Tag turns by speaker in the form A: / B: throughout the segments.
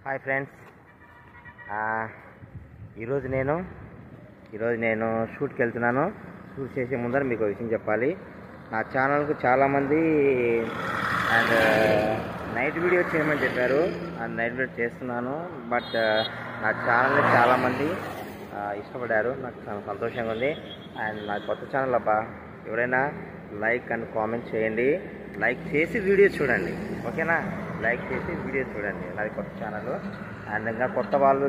A: Hi friends, ఈరోజు నేను షూట్కి వెళ్తున్నాను. షూట్ చేసే ముందర మీకు విషయం చెప్పాలి. నా ఛానల్కు చాలామంది అండ్ నైట్ వీడియో చేయమని చెప్పారు. నైట్ వీడియో చేస్తున్నాను. బట్ నా ఛానల్ని చాలామంది ఇష్టపడారు. నాకు చాలా సంతోషంగా ఉంది. అండ్ నా కొత్త ఛానల్ అబ్బా, ఎవరైనా లైక్ అండ్ కామెంట్ చేయండి. లైక్ చేసి వీడియో చూడండి, ఓకేనా? లైక్ చేసి వీడియో చూడండి. నాది కొత్త ఛానల్. అండ్ ఇంకా కొత్త వాళ్ళు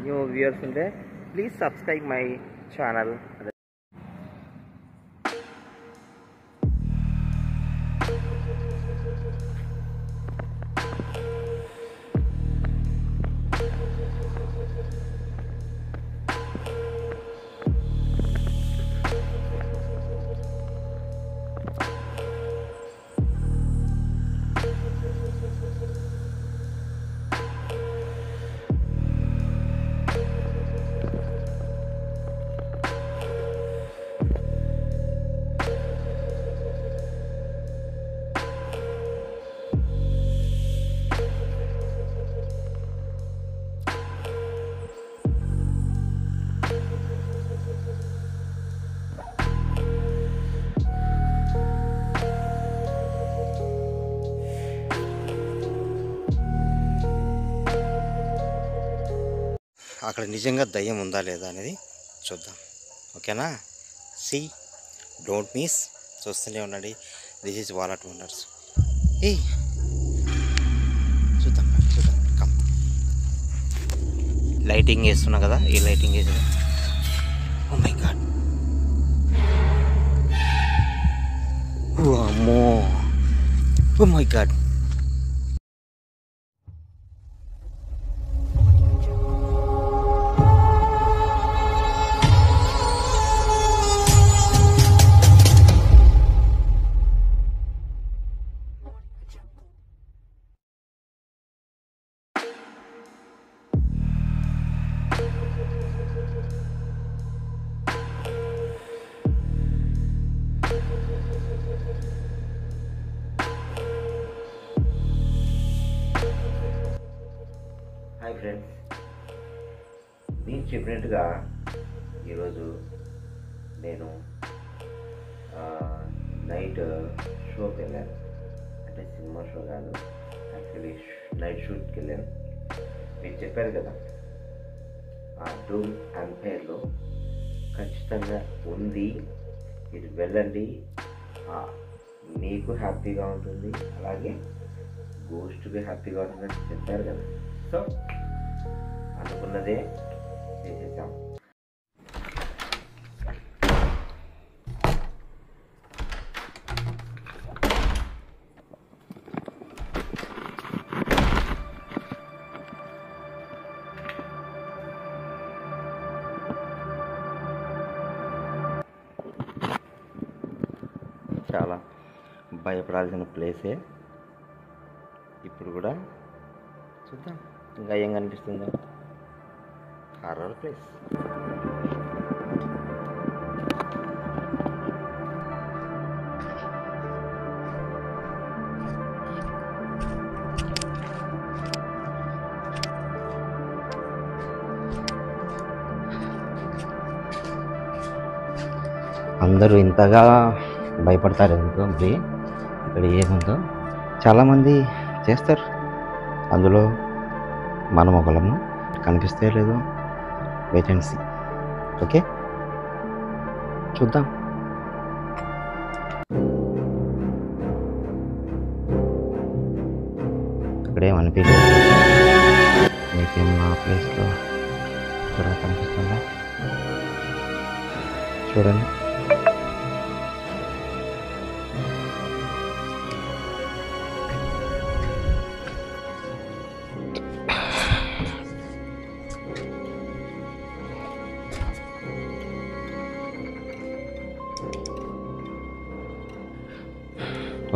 A: న్యూ వ్యూయర్స్ ఉంటే ప్లీజ్ సబ్స్క్రైబ్ మై ఛానల్. అక్కడ నిజంగా దయ్యం ఉందా లేదా అనేది చూద్దాం, ఓకేనా? సి డోంట్ మిస్, చూస్తూనే ఉండండి. This is wallet wonders. చూద్దాం కమ్. లైటింగ్ వేస్తున్నా కదా, ఈ లైటింగ్ వేసి ఓ మై గాడ్, అమ్మో, oh my god. Hi friends, నేను చెప్పినట్టుగా ఈరోజు నేను నైట్ షోకి వెళ్ళాను. అంటే సినిమా షో కాదు, యాక్చువల్లీ నైట్ షూట్కి వెళ్ళాను. మీరు చెప్పారు కదా, ఆ డూమ్ ఎంపైర్లో ఖచ్చితంగా ఉంది, మీరు వెళ్ళండి, మీకు హ్యాపీగా ఉంటుంది, అలాగే గోస్ట్గా హ్యాపీగా ఉంటుందని చెప్పారు కదా. సో అనుకున్నదే చేసేసాం. చాలా భయపడాల్సిన ప్లేసే. ఇప్పుడు కూడా చూద్దాం ఇంకా ఏం కనిపిస్తుందో. Horror place. అందరూ ఇంతగా భయపడతారు ఎందుకు? ఇక్కడ ఏముందో చాలామంది చేస్తారు, అందులో మనం ఒకళ్ళము. కనిపిస్తే లేదు, వెయిట్ అండ్ సీ. ఓకే, చూద్దాం. అక్కడేం అనిపించలేదు. మీకేం మా ప్లేస్లో ఇక్కడ కనిపిస్తుందా? చూడండి.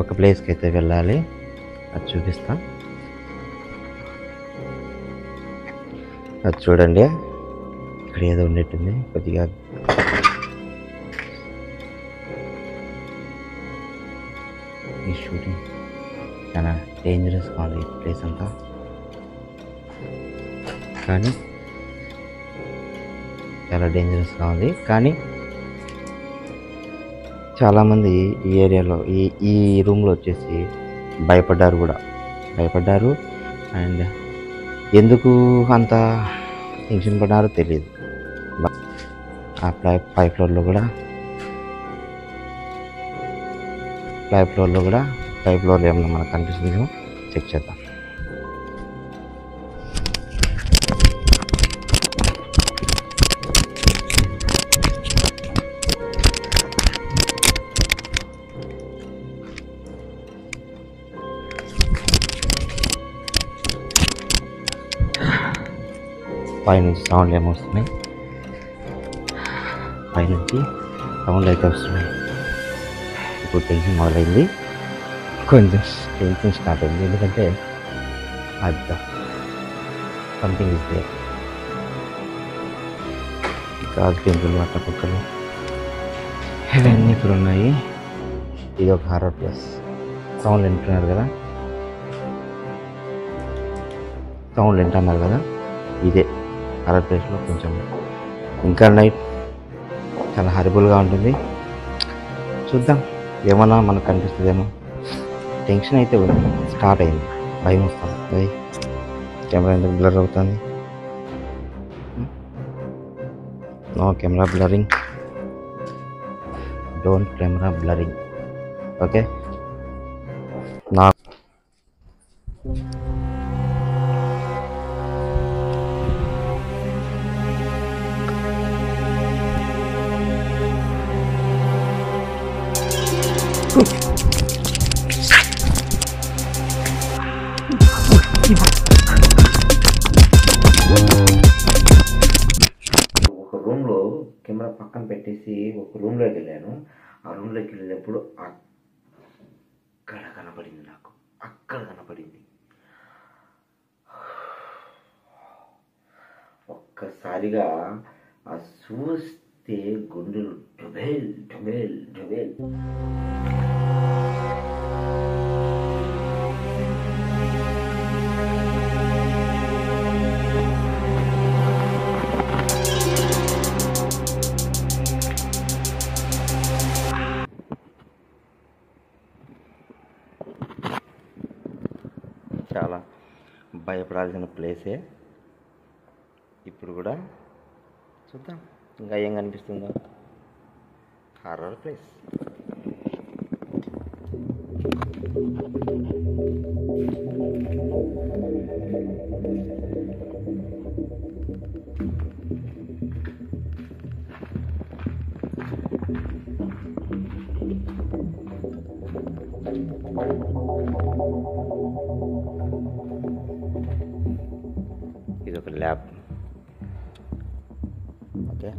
A: ఒక ప్లేస్కి అయితే వెళ్ళాలి, అది చూపిస్తా. అది చూడండి, ఇక్కడ ఏదో ఉన్నట్టుంది కొద్దిగా. ఈ షూటింగ్ చాలా డేంజరస్గా ఉంది ఈ ప్లేస్ అంతా. కానీ చాలా డేంజరస్గా ఉంది. కానీ చాలామంది ఈ ఏరియాలో ఈ రూమ్లో వచ్చేసి భయపడ్డారు. అండ్ ఎందుకు అంత టెన్షన్ పడ్డారో తెలియదు. ఆ పై ఫ్లోర్లో కూడా ఏమన్నా మనకు కనిపిస్తుందేమో చెక్ చేద్దాం. పైనుంచి సౌండ్లు ఏమొస్తున్నాయి, పైనుంచి సౌండ్లు అయితే వస్తున్నాయి. ఇప్పుడు టెన్షన్ మొదలైంది, కొంచెం టెన్షన్ స్టార్ట్ అయింది. ఎందుకంటే అద్దా సంథింగ్ ఇస్ దేర్. గాజు పెంకులు, అట్ట కుక్కలు ఇవన్నీ ఇక్కడ ఉన్నాయి. ఇది ఒక హారర్ ప్లేస్. సౌండ్లు వింటున్నారు కదా, ఇదే హారర్ ప్లేస్లో కొంచెం ఇంకా నైట్ చాలా హారిబుల్గా ఉంటుంది. చూద్దాం ఏమన్నా మనకు కనిపిస్తుందేమో. టెన్షన్ అయితే స్టార్ట్ అయింది, భయం వస్తుంది. కెమెరా ఎందుకు బ్లర్ అవుతుంది? No camera blurring, don't camera blurring. Okay, నా ఒక రూమ్లో కెమెరా పక్కన పెట్టేసి ఒక రూమ్లోకి వెళ్ళాను. ఆ రూమ్లోకి వెళ్ళినప్పుడు అక్కడ కనపడింది. ఒక్కసారిగా ఆ చూస్తే గుండెలు డుబేల్ డుబేల్ డుబేల్. చాలా భయపడాల్సిన ప్లేసే. ఇప్పుడు కూడా చూద్దాం ఇంకా ఏం కనిపిస్తుందో. Horror place. ఇది ఒక ల్యాబ్. ఓకే,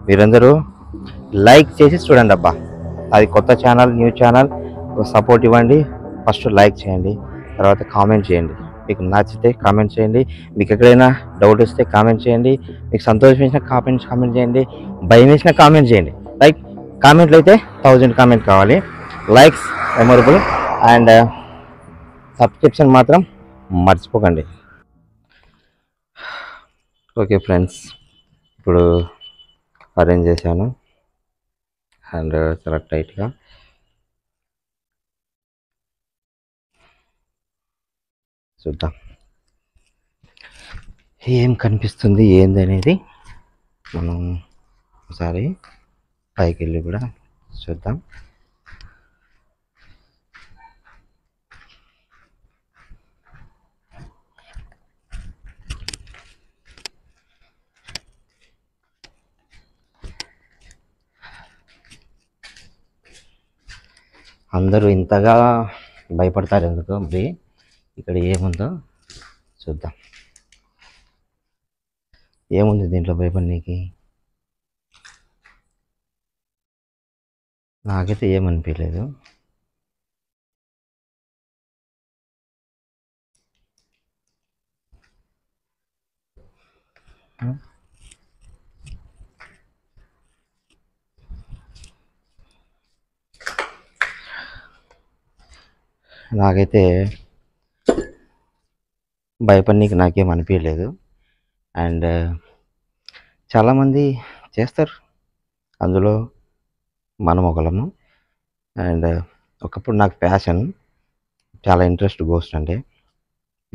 A: మీరందరూ లైక్ చేసి చూడండి అబ్బా. అది కొత్త ఛానల్, న్యూ ఛానల్, సపోర్ట్ ఇవ్వండి. ఫస్ట్ లైక్ చేయండి, తర్వాత కామెంట్ చేయండి. మీకు నచ్చితే కామెంట్ చేయండి, మీకు ఎక్కడైనా డౌట్ వస్తే కామెంట్ చేయండి, మీకు సంతోషం వేసిన కామెంట్ చేయండి, భయం వేసిన కామెంట్ చేయండి. లైక్ కామెంట్లు అయితే 1000 కామెంట్ కావాలి. లైక్స్ మెమొరబుల్ అండ్ సబ్స్క్రిప్షన్ మాత్రం మర్చిపోకండి. ఓకే ఫ్రెండ్స్, ఇప్పుడు అరేంజ్ చేశాను అండ్ చాలా టైట్గా. చూద్దాం ఏం కనిపిస్తుంది ఏంది అనేది. మనం ఒకసారి పైకి వెళ్ళి కూడా చూద్దాం. అందరూ ఇంతగా భయపడతారు ఎందుకో మరి. ఇక్కడ ఏముందో చూద్దాం. ఏముంది దీంట్లో భయపడనీకి? నాకైతే ఏమనిపించలేదు. నాకైతే భయపడనీకి నాకేం అనిపించలేదు. అండ్ చాలామంది చేస్తారు, అందులో మనం ఒకళ్ళము. అండ్ ఒకప్పుడు నాకు ప్యాషన్, చాలా ఇంట్రెస్ట్ గోస్ట్ అంటే,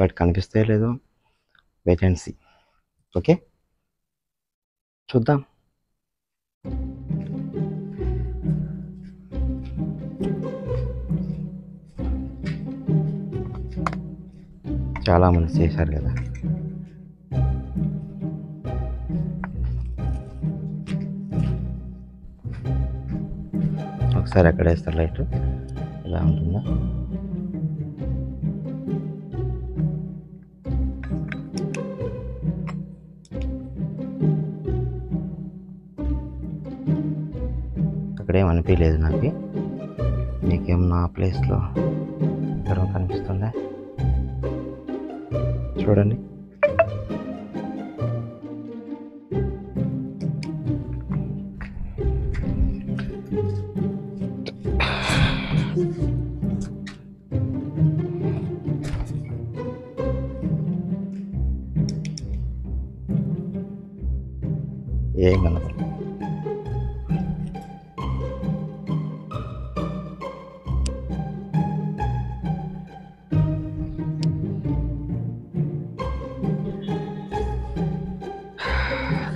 A: బట్ కనిపిస్తే లేదు. Wait and see. ఓకే, చూద్దాం. చాలామంది చేశారు కదా. ఒకసారి ఎక్కడ వేస్తారు లైట్, ఇలా ఉంటుందా? అక్కడేం అనిపించలేదు నాకు. మీకేం నా ప్లేస్లో గర్వం కనిపిస్తుందా? చూడండి. ఏం కనపడలేదు.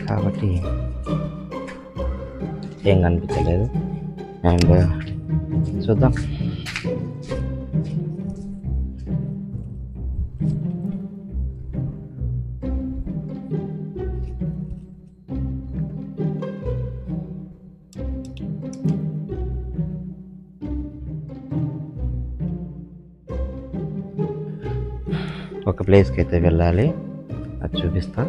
A: కాబట్టి ఏం కనిపించలేదు. అండ్ చూద్దాం. ఒక ప్లేస్కి అయితే వెళ్ళాలి, అది చూపిస్తా.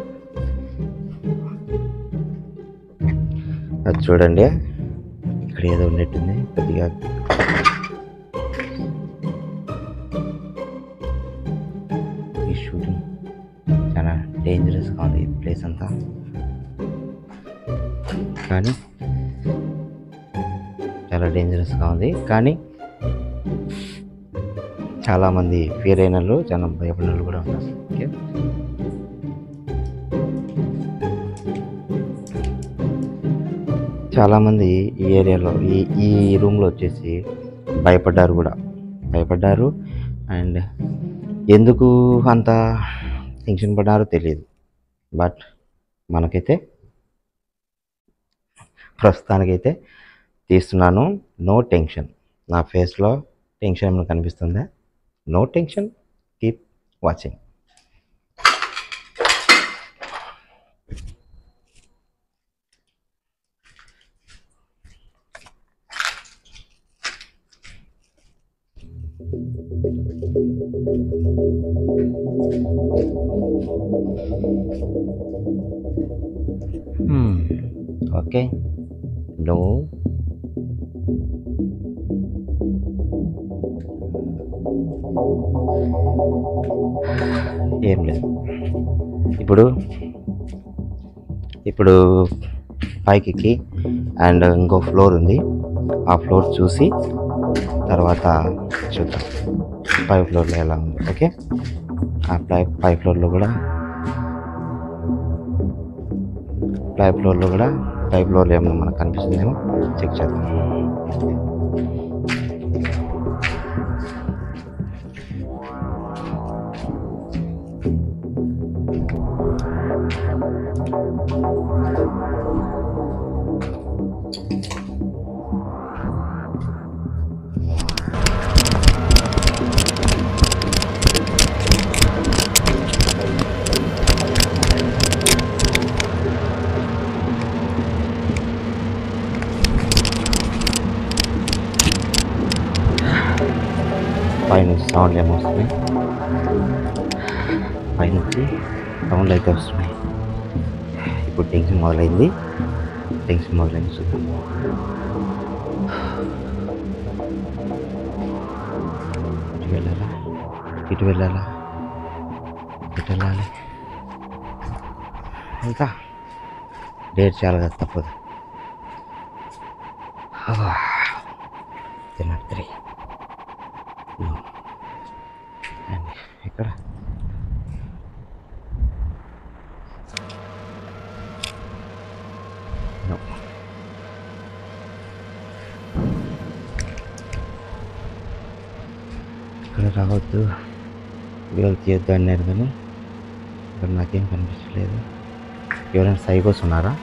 A: అది చూడండి, ఇక్కడ ఏదో ఉన్నట్టుంది కొద్దిగా. ఈ షూటింగ్ చాలా డేంజరస్గా ఉంది ఈ ప్లేస్ అంతా. కానీ చాలా డేంజరస్గా ఉంది. కానీ చాలామంది ఫియర్ అయిన వాళ్ళు, చాలా భయపడిన వాళ్ళు కూడా ఉన్నారు. ఓకే, చాలామంది ఈ ఏరియాలో ఈ రూమ్లో వచ్చేసి భయపడ్డారు. అండ్ ఎందుకు అంత టెన్షన్ పడ్డారో తెలియదు. బట్ మనకైతే ప్రస్తుతానికైతే తీస్తున్నాను. No tension. నా ఫేస్లో టెన్షన్ ఏమైనా కనిపిస్తుందా? No tension. Keep watching. Okay, no ఏం లేదు. ఇప్పుడు పైకి ఎక్కి అండ్ ఇంకో ఫ్లోర్ ఉంది, ఆ ఫ్లోర్ చూసి తర్వాత చూద్దాం పై ఫ్లోర్లో ఎలా ఉంది. ఓకే, ఆ పై ఫ్లోర్లో కూడా ఏమన్నా మనకు కనిపిస్తుందేమో చెక్ చేద్దాం. పైనుంచి సౌండ్ ఏమో వస్తున్నాయి, పైనుంచి సౌండ్ అయితే వస్తున్నాయి. ఇప్పుడు టెన్షన్ మొదలైంది చూద్దాం. ఇటు వెళ్ళాలా ఇటు వెళ్ళాలి, ఇంకా డేట్ చాలా కదా, తప్పదు. తినత్రి ఇక్కడ ఇక్కడ రావద్దు, వీళ్ళు తీయొద్దు అన్నారు, కానీ ఇక్కడ నాకేం కనిపించలేదు. ఎవరైనా సైకోస్ ఉన్నారా?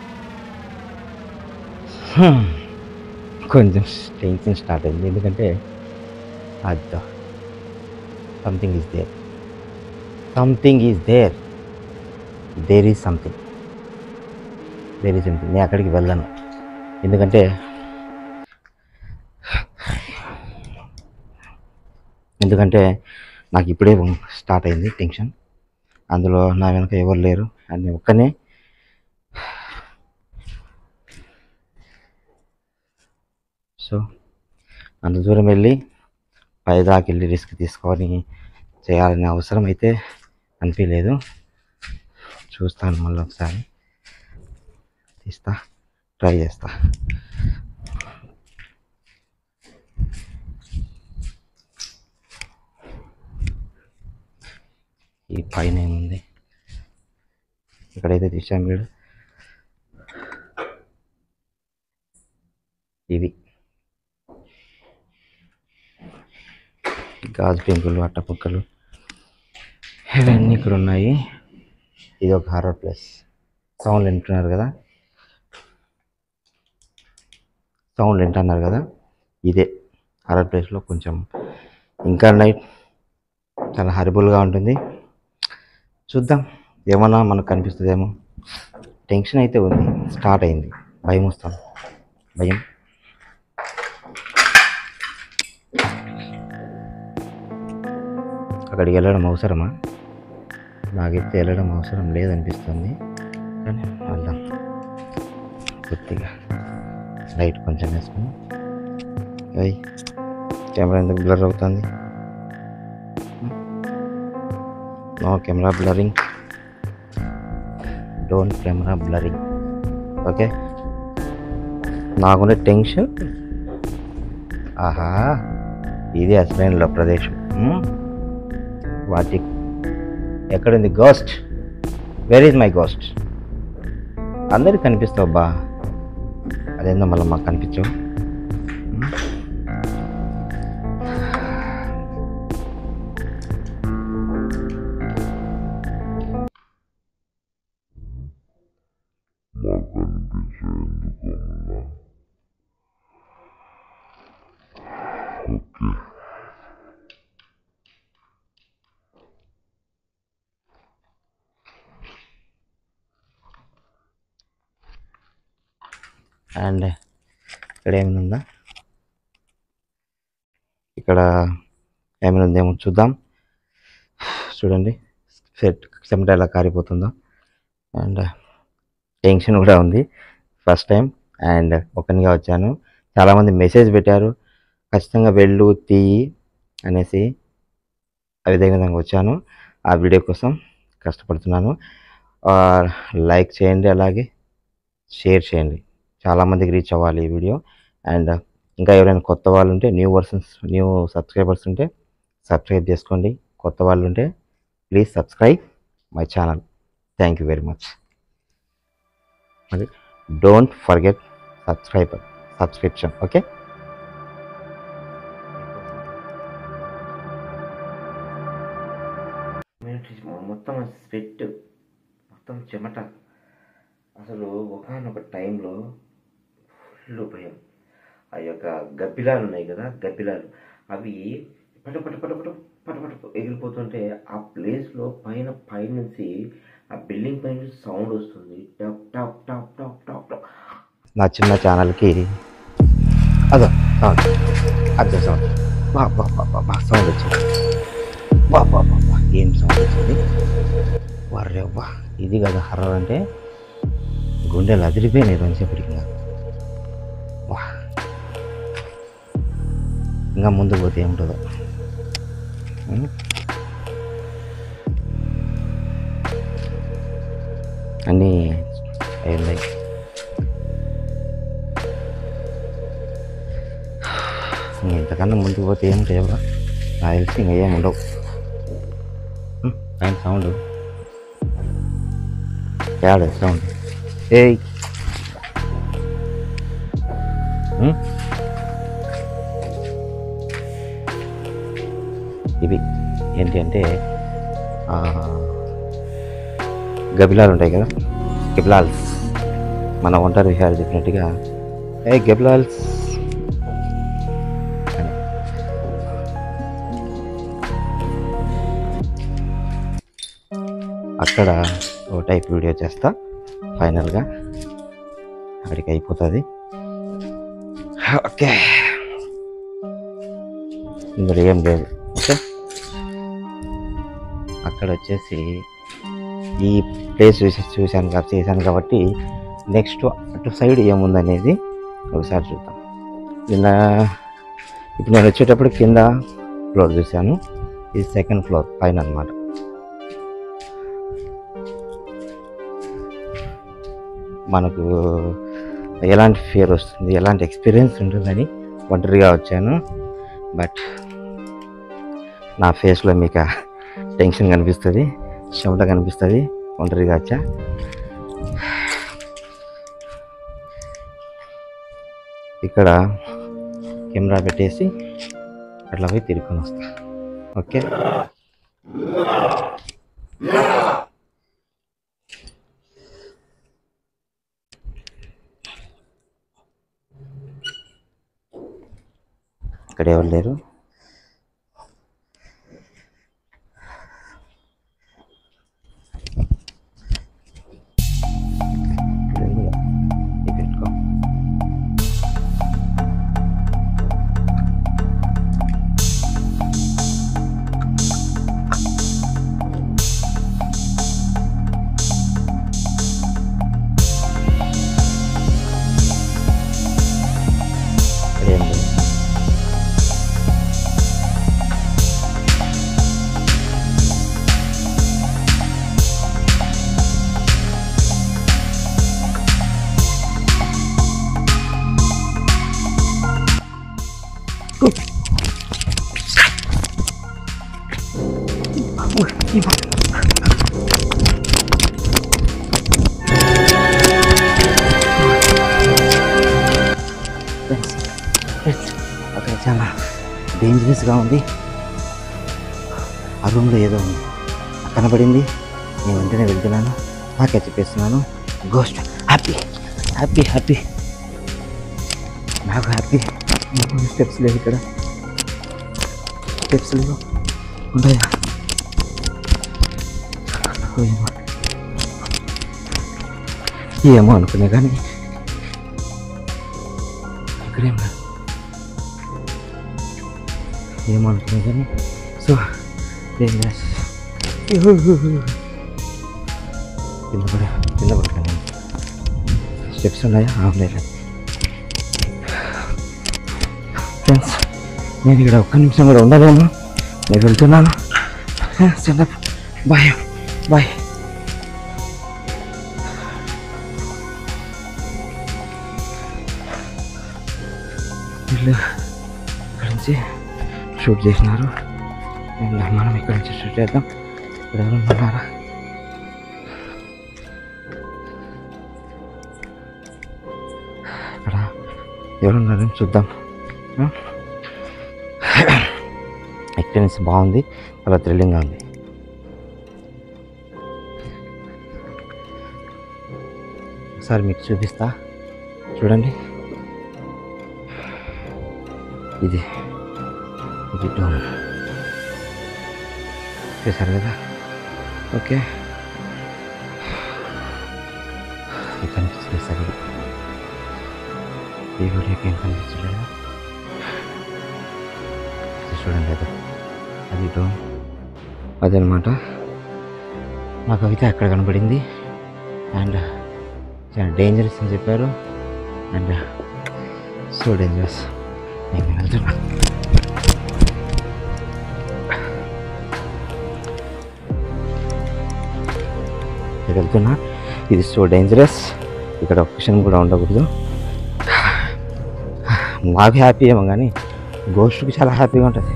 A: కొంచెం టెన్షన్ స్టార్ట్ అయింది, ఎందుకంటే అద్దా something is there is something. నేను అక్కడికి వెళ్ళను, ఎందుకంటే నాకు ఇప్పుడే స్టార్ట్ అయింది టెన్షన్. అందులో నా వెనక ఎవరు లేరు, అని ఒక్కనే. సో అంత దూరం వెళ్ళి పైదాకి వెళ్ళి రిస్క్ తీసుకొని చేయాలనే అవసరం అయితే అనిపించలేదు. చూస్తాను, మళ్ళీ ఒకసారి ట్రై చేస్తా. ఈ పైన ఏముంది, ఇక్కడైతే తీసాం వీడు. ఇవి గాజు పెంకులు, అట్టపక్కలు ఇవన్నీ ఇక్కడ ఉన్నాయి. ఇది ఒక హారర్ ప్లేస్. సౌండ్ వింటున్నారు కదా, ఇదే హారర్ ప్లేస్లో కొంచెం ఇంకా నైట్ చాలా హారబుల్గా ఉంటుంది. చూద్దాం, ఏమన్నా మనకు కనిపిస్తుందేమో. టెన్షన్ అయితే ఉంది, స్టార్ట్ అయింది. భయం వస్తాను, భయం. అక్కడికి వెళ్ళడం అవసరమా? నాకైతే వెళ్ళడం అవసరం లేదనిపిస్తుంది, కానీ వెళ్దాం. కొద్దిగా లైట్ కొంచెం వేసుకుని. అయ్యి కెమెరా ఎందుకు బ్లర్ అవుతుంది? No camera blurring, don't camera blurring. Okay, నాకుండే టెన్షన్. ఆహా, ఇది అసలైన ప్రదేశం. వాటి ఎక్కడుంది ghost? Where is my ghost? అందరికి కనిపిస్తావు బా, అదేందో మళ్ళీ మాకు కనిపించవు. అండ్ ఇక్కడ ఏమైనా ఉందా? ఇక్కడ ఏమైనా ఉందేమో చూద్దాం. చూడండి, చెమట ఎలా కారిపోతుందో. అండ్ టెన్షన్ కూడా ఉంది, ఫస్ట్ టైం. అండ్ ఒకనిగా వచ్చాను. చాలామంది మెసేజ్ పెట్టారు, ఖచ్చితంగా వెళ్ళు తీయి అనేసి. ఆ విధంగా వచ్చాను, ఆ వీడియో కోసం కష్టపడుతున్నాను. లైక్ చేయండి, అలాగే షేర్ చేయండి, చాలామందికి రీచ్ అవ్వాలి ఈ వీడియో. అండ్ ఇంకా ఎవరైనా కొత్త వాళ్ళు ఉంటే, న్యూ సబ్స్క్రైబర్స్ ఉంటే సబ్స్క్రైబ్ చేసుకోండి. కొత్త వాళ్ళు ఉంటే please subscribe my channel. Thank you very much. Don't forget subscription. Okay, మొత్తం స్వెట్, మొత్తం చెమట. అసలు ఒకనొక టైంలో ఫుల్ భయం. ఆ యొక్క గబ్బిలాలు ఉన్నాయి కదా, అవి పటపట ఎగిరిపోతుంటే ఆ ప్లేస్లో పైనుంచి ఆ బిల్డింగ్ పైన సౌండ్ వస్తుంది, టప్ టప్ టప్ టప్ టప్ టప్. నా చిన్న ఛానల్కి అదో సౌండ్. బా బా బా బా బా సౌండ్ వచ్చింది. బా బా బా బా ఏం సౌండ్ వచ్చింది. వర్రెవ్వా ఇది కదా హర్రర్ అంటే. గుండెలు అదిరిపోయినాయి రోజుసేపటికి. వా ఇంకా ముందు పోతే ఏముంటుందో. అన్నీ అయింది. ఇంతకన్నా ముందుకు పోతే ఏముంటాయి ఎవరా నాకు తెలిసి ఇంకా ఏమి ఉండవు. పైన సౌండ్ యాడ సౌండ్ ఏయ్ ఇవి ఏంటి అంటే గబిలాలు ఉంటాయి కదా, గెబ్లాల్స్. మన ఒంటరి విహార చెప్పినట్టుగా ఏ గెబ్లాల్స్ అక్కడ ఓ టైప్ వీడియో చేస్తా. ఫైనల్గా అక్కడికి అయిపోతుంది. ఓకే ఇందులో ఏం లేదు. ఓకే అక్కడ వచ్చేసి ఈ ప్లేస్ చేశాను కాబట్టి నెక్స్ట్ అటు సైడ్ ఏముందనేది ఒకసారి చూద్దాం. ఇప్పుడు నేను వచ్చేటప్పుడు కింద ఫ్లోర్ చూశాను, ఇది సెకండ్ ఫ్లోర్ పైన అన్నమాట. మనకు ఎలాంటి ఫియర్ వస్తుంది, ఎలాంటి ఎక్స్పీరియన్స్ ఉంటుందని ఒంటరిగా వచ్చాను. బట్ నా ఫేస్లో మీకు టెన్షన్ కనిపిస్తుంది, చెమట కనిపిస్తుంది. ఒంటరిగా వచ్చా. ఇక్కడ కెమెరా పెట్టేసి అట్లా పోయి తిరుక్కొని వస్తా. ఓకే ఇక్కడ ఎవరు లేరు. అక్కడ చాలా డేంజరస్గా ఉంది. ఆ రూమ్లో ఏదో ఉంది, కనబడింది. నేను వెంటనే వెళ్తున్నాను, నాకే చెప్పేస్తున్నాను. గోస్ట్ హ్యాపీ హ్యాపీ హ్యాపీ నాకు హ్యాపీ. స్టెప్స్ లేవు, ఇక్కడ స్టెప్స్ లేవు, ఉంటాయా? ఏమో అనుకునే కానీ ఇక్కడేం లేదు. ఏమో అనుకునే కానీ సో డేంజరస్. కింద పడతాను. స్టెప్స్ ఉన్నాయా? లేదు ఫ్రెండ్స్, నేను ఇక్కడ ఒక్క నిమిషం కూడా ఉండలేను. నేను వెళ్తున్నాను. Bye bye. వీళ్ళు ఇక్కడి నుంచి షూట్ చేసినారు. మనం ఇక్కడి నుంచి షూట్ చేద్దాం. ఇక్కడ ఎవరు ఉన్నారా? ఇక్కడ ఎవరున్నారని చూద్దాం. ఎక్స్పీరియన్స్ బాగుంది, చాలా థ్రిల్లింగ్గా ఉంది. ఒకసారి మీకు చూపిస్తా, చూడండి. ఇది డోమ్ చూసారు కదా? ఓకే కనిపిస్తుంది సరే. ఈ వీడియోకి ఏం కనిపించలేదు. చూడండి, అది డ్రోన్ అదనమాట. నాకైతే అక్కడ కనపడింది. అండ్ చాలా డేంజరస్ అని చెప్పారు. And so dangerous. నేను వెళ్తున్నా. ఇది సో డేంజరస్. ఇక్కడ ఒక క్షణం కూడా ఉండకూడదు. నాకు హ్యాపీ ఏమో కానీ గోస్ట్కి చాలా హ్యాపీగా ఉంటుంది.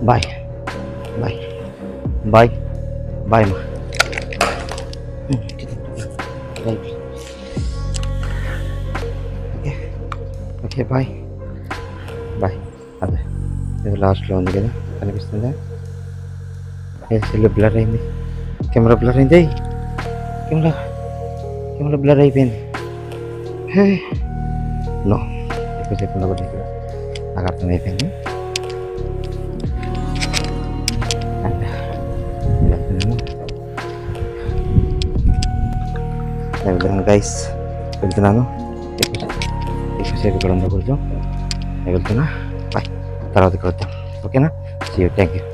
A: బాయ్ బాయ్ బాయ్ బాయ్ మా. Okay okay bye bye. అదే ఇది లాస్ట్లో ఉంది కదా, కనిపిస్తుందా? సెల్ బ్లర్ అయింది, కెమెరా బ్లర్ అయింది, కెమెరా బ్లర్ అయిపోయింది. నో, ఎక్కువసేపు ఉండకూడదు ఇక్కడ, నాకు అర్థమైపోయింది. అండ్ వెళ్తున్నాను గైస్, వెళ్తున్నాను. ఎక్కువసేపు ఇక్కడ ఉండకూడదు. నేను వెళ్తున్నా. బాయ్, తర్వాత కలుద్దాం. ఓకేనా? See you. Thank you.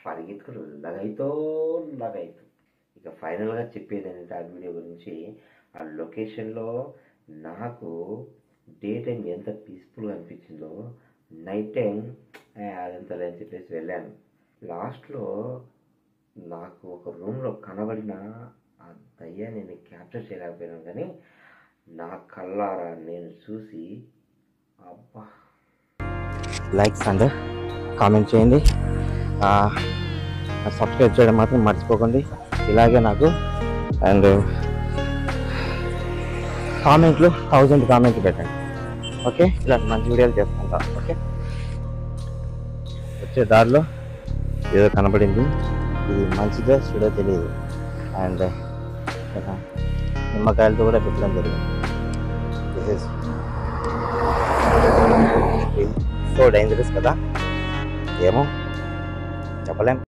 A: పరిగెత్తుకుని లాగైతూ ఇక ఫైనల్గా చెప్పేది ఏంటంటే ఆ వీడియో గురించి, ఆ లొకేషన్లో నాకు డే టైం ఎంత పీస్ఫుల్గా అనిపించిందో, నైట్ టైం అదంతా అని చెప్పేసి వెళ్ళాను. లాస్ట్లో నాకు ఒక రూమ్లో కనబడిన ఆ దయ్యాన్ని నేను క్యాప్చర్ చేయలేకపోయాను, కానీ నా కళ్ళారా నేను చూసి అబ్బా. లైక్స్ అండ్ కామెంట్ చేయండి, సబ్స్క్రైబ్ చేయడం మాత్రం మర్చిపోకండి. ఇలాగే నాకు అండ్ కామెంట్లు 1000 కామెంట్లు పెట్టండి. ఓకే, ఇలాంటి మంచి వీడియోలు చేసుకుంటాం. ఓకే, వచ్చే దారిలో ఏదో కనబడింది, ఇది మంచిదో చెడో తెలియదు. అండ్ నిమ్మకాయలతో కూడా పెట్టడం జరిగింది. దిస్ ఇస్ సో డేంజరస్ కదా, ఏమో చెప్పలేం.